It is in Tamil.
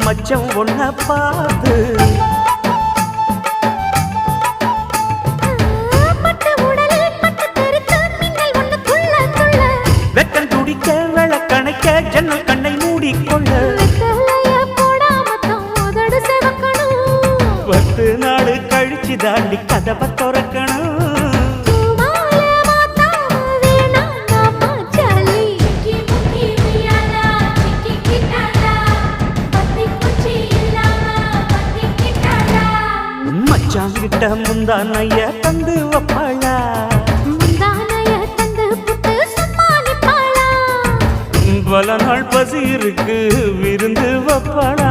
மச்சம் ஒன்ன பார்த்து வெக்கம் துடிக்க விளக்கணைக்க ஜன்னல் கண்ணை மூடிக்கொள்ள 10 நாள் கழிச்சு தாண்டி கதவை திறக்கணும். மச்சாங்கிட்ட முந்தானைய தந்து வப்பாளா பல நாள் பசி இருக்கு விருந்து வப்பாளா